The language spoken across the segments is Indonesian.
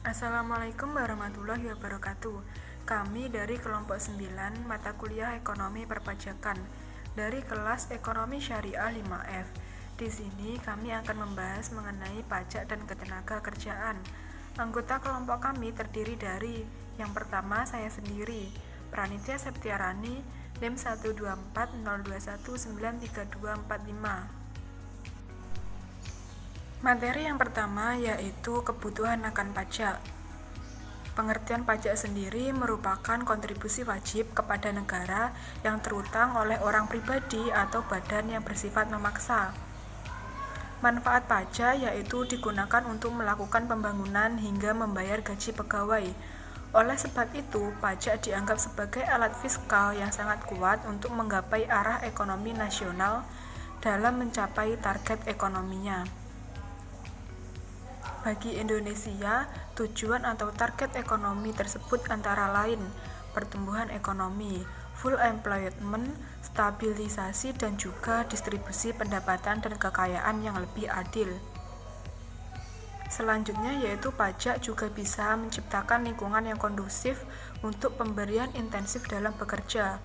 Assalamualaikum warahmatullahi wabarakatuh. Kami dari kelompok 9 mata kuliah Ekonomi Perpajakan dari kelas Ekonomi Syariah 5F. Di sini kami akan membahas mengenai pajak dan ketenagakerjaan. Anggota kelompok kami terdiri dari yang pertama saya sendiri, Pranitya Septiarani, NIM 12402193245. Materi yang pertama yaitu kebutuhan akan pajak. Pengertian pajak sendiri merupakan kontribusi wajib kepada negara yang terutang oleh orang pribadi atau badan yang bersifat memaksa. Manfaat pajak yaitu digunakan untuk melakukan pembangunan hingga membayar gaji pegawai. Oleh sebab itu, pajak dianggap sebagai alat fiskal yang sangat kuat untuk menggapai arah ekonomi nasional dalam mencapai target ekonominya. Bagi Indonesia, tujuan atau target ekonomi tersebut antara lain pertumbuhan ekonomi, full employment, stabilisasi dan juga distribusi pendapatan dan kekayaan yang lebih adil. Selanjutnya yaitu pajak juga bisa menciptakan lingkungan yang kondusif untuk pemberian intensif dalam bekerja,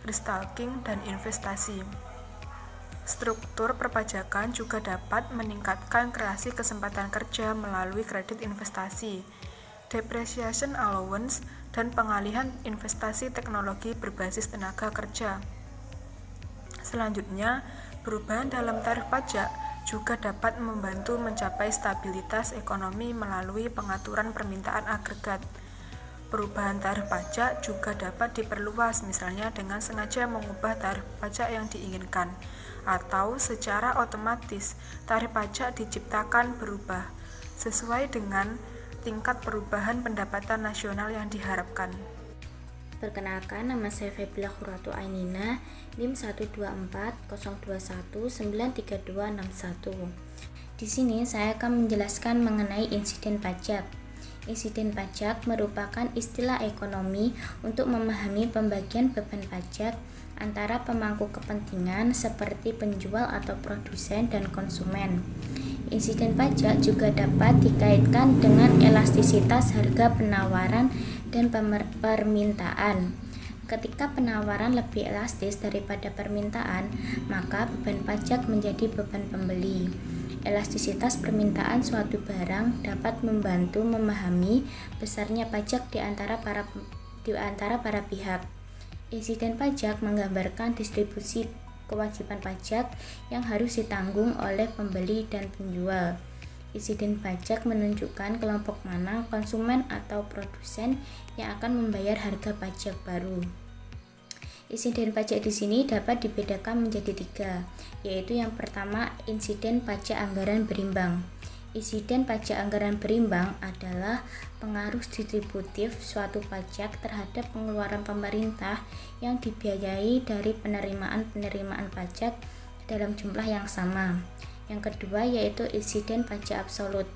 restalking dan investasi. Struktur perpajakan juga dapat meningkatkan kreasi kesempatan kerja melalui kredit investasi, depreciation allowance, dan pengalihan investasi teknologi berbasis tenaga kerja. Selanjutnya, perubahan dalam tarif pajak juga dapat membantu mencapai stabilitas ekonomi melalui pengaturan permintaan agregat. Perubahan tarif pajak juga dapat diperluas, misalnya dengan sengaja mengubah tarif pajak yang diinginkan, atau secara otomatis tarif pajak diciptakan berubah sesuai dengan tingkat perubahan pendapatan nasional yang diharapkan. Perkenalkan, nama saya Febila Khurratu Ainina, NIM 12402193261. Di sini saya akan menjelaskan mengenai insiden pajak. Insiden pajak merupakan istilah ekonomi untuk memahami pembagian beban pajak antara pemangku kepentingan seperti penjual atau produsen dan konsumen. Insiden pajak juga dapat dikaitkan dengan elastisitas harga penawaran dan permintaan. Ketika penawaran lebih elastis daripada permintaan, maka beban pajak menjadi beban pembeli. Elastisitas permintaan suatu barang dapat membantu memahami besarnya pajak di antara para pihak. Insiden pajak menggambarkan distribusi kewajiban pajak yang harus ditanggung oleh pembeli dan penjual. Insiden pajak menunjukkan kelompok mana konsumen atau produsen yang akan membayar harga pajak baru. Insiden pajak di sini dapat dibedakan menjadi 3, yaitu yang pertama insiden pajak anggaran berimbang. Insiden pajak anggaran berimbang adalah pengaruh distributif suatu pajak terhadap pengeluaran pemerintah yang dibiayai dari penerimaan pajak dalam jumlah yang sama. Yang kedua yaitu insiden pajak absolut.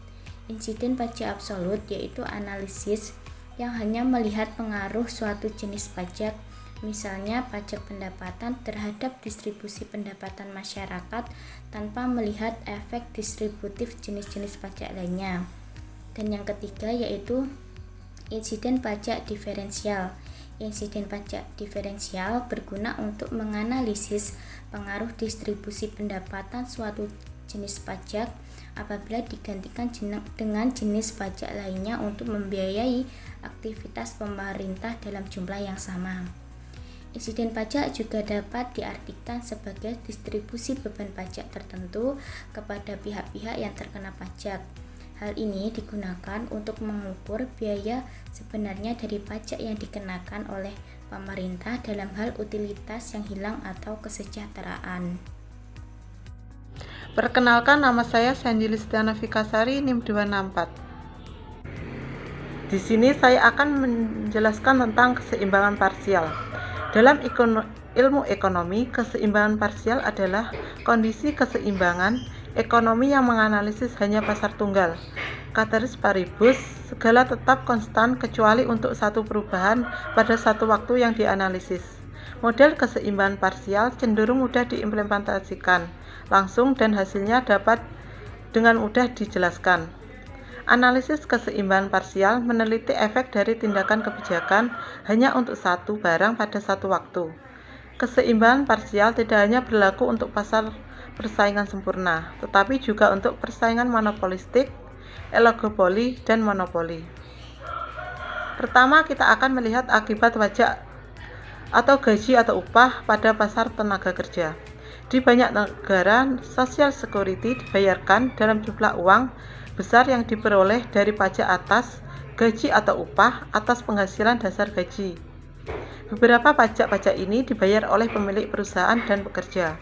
Insiden pajak absolut yaitu analisis yang hanya melihat pengaruh suatu jenis pajak, misalnya pajak pendapatan terhadap distribusi pendapatan masyarakat tanpa melihat efek distributif jenis-jenis pajak lainnya. Dan yang ketiga yaitu insiden pajak diferensial. Insiden pajak diferensial berguna untuk menganalisis pengaruh distribusi pendapatan suatu jenis pajak apabila digantikan dengan jenis pajak lainnya untuk membiayai aktivitas pemerintah dalam jumlah yang sama. Insiden pajak juga dapat diartikan sebagai distribusi beban pajak tertentu kepada pihak-pihak yang terkena pajak. Hal ini digunakan untuk mengukur biaya sebenarnya dari pajak yang dikenakan oleh pemerintah dalam hal utilitas yang hilang atau kesejahteraan. Perkenalkan, nama saya Sandy Listiana Fikasari, NIM 264. Di sini saya akan menjelaskan tentang keseimbangan parsial. Dalam ilmu ekonomi, keseimbangan parsial adalah kondisi keseimbangan ekonomi yang menganalisis hanya pasar tunggal. Ceteris paribus, segala tetap konstan kecuali untuk satu perubahan pada satu waktu yang dianalisis. Model keseimbangan parsial cenderung mudah diimplementasikan langsung dan hasilnya dapat dengan mudah dijelaskan. Analisis keseimbangan parsial meneliti efek dari tindakan kebijakan hanya untuk satu barang pada satu waktu. Keseimbangan parsial tidak hanya berlaku untuk pasar persaingan sempurna, tetapi juga untuk persaingan monopolistik, oligopoli, dan monopoli. Pertama, kita akan melihat akibat pajak atau gaji atau upah pada pasar tenaga kerja. Di banyak negara, Social Security dibayarkan dalam jumlah uang besar yang diperoleh dari pajak atas gaji atau upah atas penghasilan dasar gaji. Beberapa pajak-pajak ini dibayar oleh pemilik perusahaan dan pekerja.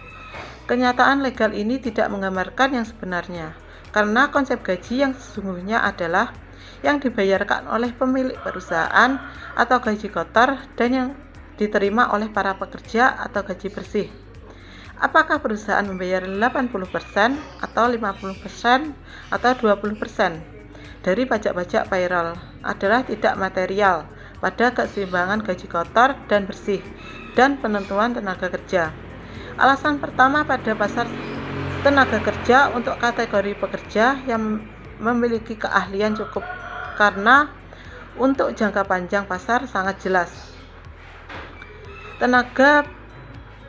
Kenyataan legal ini tidak menggambarkan yang sebenarnya, karena konsep gaji yang sesungguhnya adalah yang dibayarkan oleh pemilik perusahaan atau gaji kotor dan yang diterima oleh para pekerja atau gaji bersih. Apakah perusahaan membayar 80% atau 50% atau 20% dari pajak-pajak payroll adalah tidak material pada keseimbangan gaji kotor dan bersih dan penentuan tenaga kerja. Alasan pertama pada pasar tenaga kerja untuk kategori pekerja yang memiliki keahlian cukup karena untuk jangka panjang pasar sangat jelas. Tenaga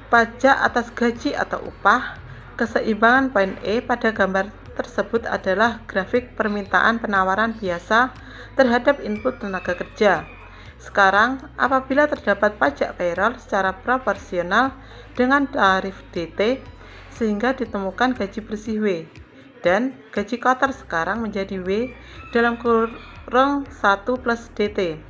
pajak atas gaji atau upah. Keseimbangan poin E pada gambar tersebut adalah grafik permintaan penawaran biasa terhadap input tenaga kerja. Sekarang, apabila terdapat pajak payroll secara proporsional dengan tarif DT, sehingga ditemukan gaji bersih W, dan gaji kotor sekarang menjadi W dalam kurung 1 plus DT.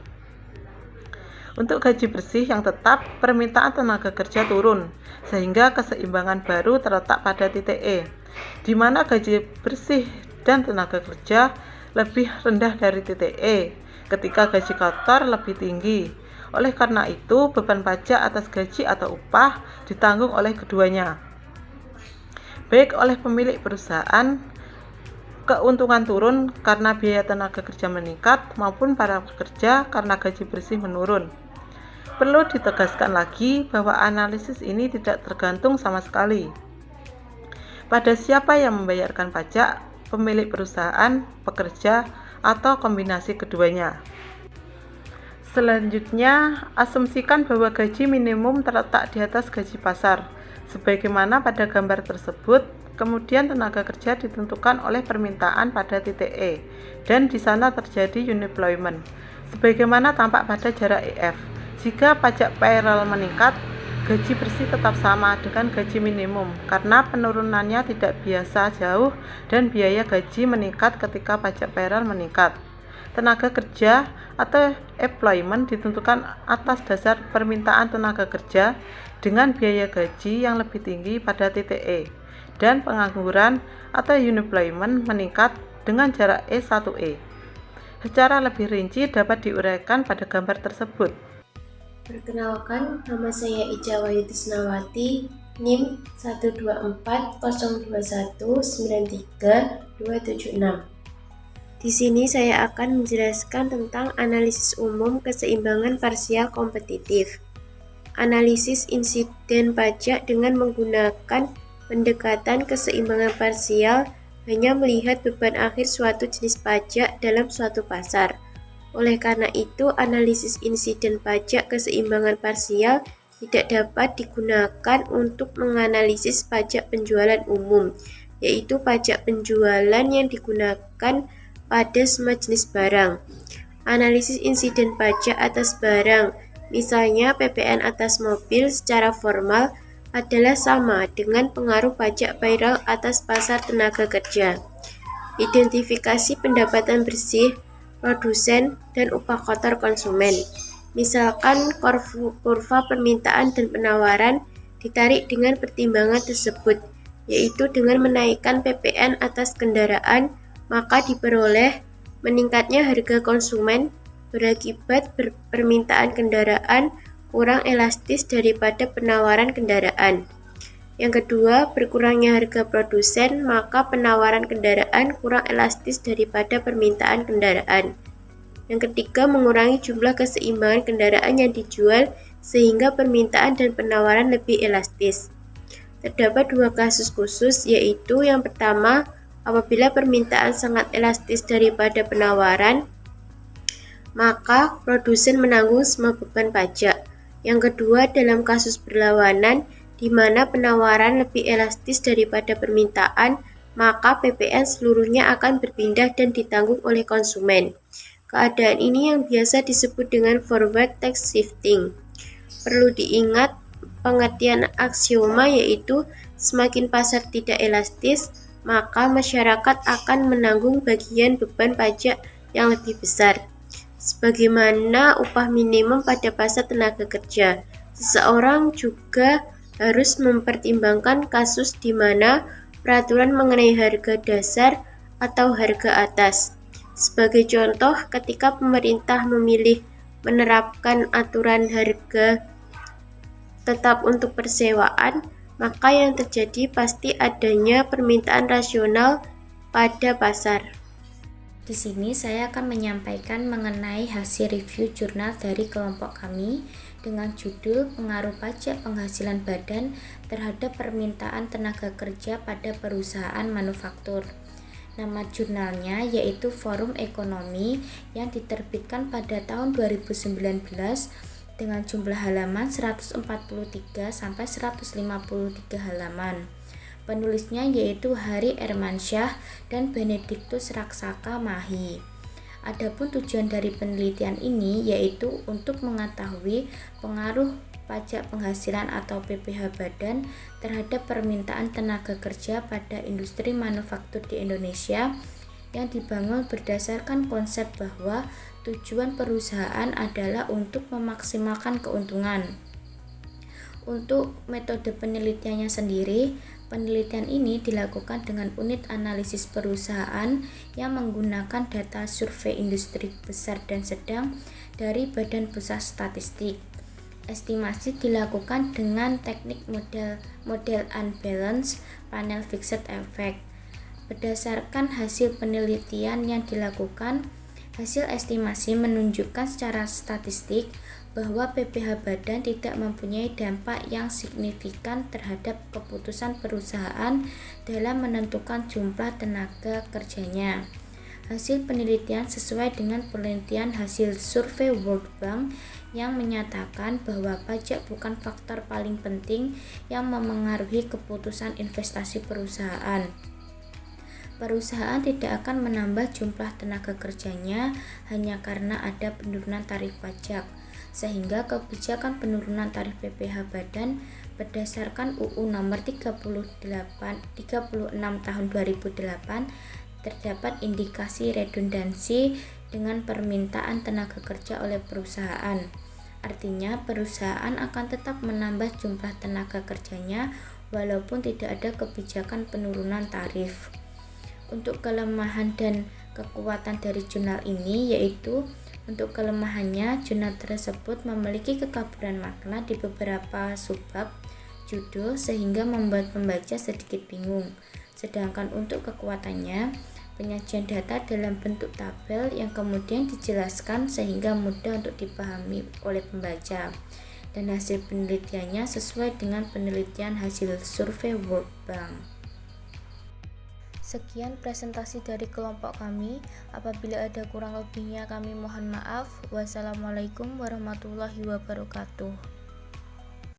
Untuk gaji bersih yang tetap, permintaan tenaga kerja turun, sehingga keseimbangan baru terletak pada titik E, di mana gaji bersih dan tenaga kerja lebih rendah dari titik E, ketika gaji kotor lebih tinggi. Oleh karena itu, beban pajak atas gaji atau upah ditanggung oleh keduanya, baik oleh pemilik perusahaan, keuntungan turun karena biaya tenaga kerja meningkat, maupun para pekerja karena gaji bersih menurun. Perlu ditegaskan lagi bahwa analisis ini tidak tergantung sama sekali pada siapa yang membayarkan pajak, pemilik perusahaan, pekerja, atau kombinasi keduanya. Selanjutnya, asumsikan bahwa gaji minimum terletak di atas gaji pasar, sebagaimana pada gambar tersebut. Kemudian tenaga kerja ditentukan oleh permintaan pada titik E, dan di sana terjadi unemployment, sebagaimana tampak pada jarak EF. Jika pajak payroll meningkat, gaji bersih tetap sama dengan gaji minimum karena penurunannya tidak biasa jauh dan biaya gaji meningkat ketika pajak payroll meningkat. Tenaga kerja atau employment ditentukan atas dasar permintaan tenaga kerja dengan biaya gaji yang lebih tinggi pada titik E, dan pengangguran atau unemployment meningkat dengan jarak E1E. Secara lebih rinci dapat diuraikan pada gambar tersebut. Perkenalkan, nama saya Ica Wahyu Tisnawati, NIM 12402193276. Di sini saya akan menjelaskan tentang analisis umum keseimbangan parsial kompetitif. Analisis insiden pajak dengan menggunakan pendekatan keseimbangan parsial hanya melihat beban akhir suatu jenis pajak dalam suatu pasar. Oleh karena itu, analisis insiden pajak keseimbangan parsial tidak dapat digunakan untuk menganalisis pajak penjualan umum, yaitu pajak penjualan yang digunakan pada semua jenis barang. Analisis insiden pajak atas barang, misalnya PPN atas mobil, secara formal adalah sama dengan pengaruh pajak payroll atas pasar tenaga kerja. Identifikasi pendapatan bersih produsen dan upah kotor konsumen. Misalkan kurva permintaan dan penawaran ditarik dengan pertimbangan tersebut, yaitu dengan menaikkan PPN atas kendaraan, maka diperoleh meningkatnya harga konsumen berakibat permintaan kendaraan kurang elastis daripada penawaran kendaraan. Yang kedua, berkurangnya harga produsen, maka penawaran kendaraan kurang elastis daripada permintaan kendaraan. Yang ketiga, mengurangi jumlah keseimbangan kendaraan yang dijual sehingga permintaan dan penawaran lebih elastis. Terdapat dua kasus khusus, yaitu yang pertama, Apabila permintaan sangat elastis daripada penawaran, maka produsen menanggung semua beban pajak. Yang kedua, dalam kasus berlawanan, di mana penawaran lebih elastis daripada permintaan, maka PPN seluruhnya akan berpindah dan ditanggung oleh konsumen. Keadaan ini yang biasa disebut dengan forward tax shifting. Perlu diingat pengertian aksioma, yaitu semakin pasar tidak elastis, maka masyarakat akan menanggung bagian beban pajak yang lebih besar. Sebagaimana upah minimum pada pasar tenaga kerja, seseorang juga harus mempertimbangkan kasus di mana peraturan mengenai harga dasar atau harga atas. Sebagai contoh, ketika pemerintah memilih menerapkan aturan harga tetap untuk persewaan, maka yang terjadi pasti adanya permintaan rasional pada pasar. Di sini saya akan menyampaikan mengenai hasil review jurnal dari kelompok kami dengan judul Pengaruh Pajak Penghasilan Badan terhadap Permintaan Tenaga Kerja pada Perusahaan Manufaktur. Nama jurnalnya yaitu Forum Ekonomi yang diterbitkan pada tahun 2019 dengan jumlah halaman 143 sampai 153 halaman. Penulisnya yaitu Hari Ermansyah dan Benediktus Raksaka Mahi. Adapun tujuan dari penelitian ini yaitu untuk mengetahui pengaruh pajak penghasilan atau PPh badan terhadap permintaan tenaga kerja pada industri manufaktur di Indonesia yang dibangun berdasarkan konsep bahwa tujuan perusahaan adalah untuk memaksimalkan keuntungan. Untuk metode penelitiannya sendiri, penelitian ini dilakukan dengan unit analisis perusahaan yang menggunakan data survei industri besar dan sedang dari Badan Pusat Statistik. Estimasi dilakukan dengan teknik model unbalanced panel fixed effect. Berdasarkan hasil penelitian yang dilakukan, hasil estimasi menunjukkan secara statistik bahwa PPh badan tidak mempunyai dampak yang signifikan terhadap keputusan perusahaan dalam menentukan jumlah tenaga kerjanya. Hasil penelitian sesuai dengan penelitian hasil survei World Bank yang menyatakan bahwa pajak bukan faktor paling penting yang memengaruhi keputusan investasi perusahaan. Perusahaan tidak akan menambah jumlah tenaga kerjanya hanya karena ada penurunan tarif pajak, sehingga kebijakan penurunan tarif PPh badan berdasarkan UU nomor 36 tahun 2008 terdapat indikasi redundansi dengan permintaan tenaga kerja oleh perusahaan. Artinya perusahaan akan tetap menambah jumlah tenaga kerjanya walaupun tidak ada kebijakan penurunan tarif. Untuk kelemahan dan kekuatan dari jurnal ini yaitu untuk kelemahannya, jurnal tersebut memiliki kekaburan makna di beberapa subbab judul sehingga membuat pembaca sedikit bingung. Sedangkan untuk kekuatannya, penyajian data dalam bentuk tabel yang kemudian dijelaskan sehingga mudah untuk dipahami oleh pembaca. Dan hasil penelitiannya sesuai dengan penelitian hasil survei World Bank. Sekian presentasi dari kelompok kami. Apabila ada kurang lebihnya kami mohon maaf. Wassalamualaikum warahmatullahi wabarakatuh.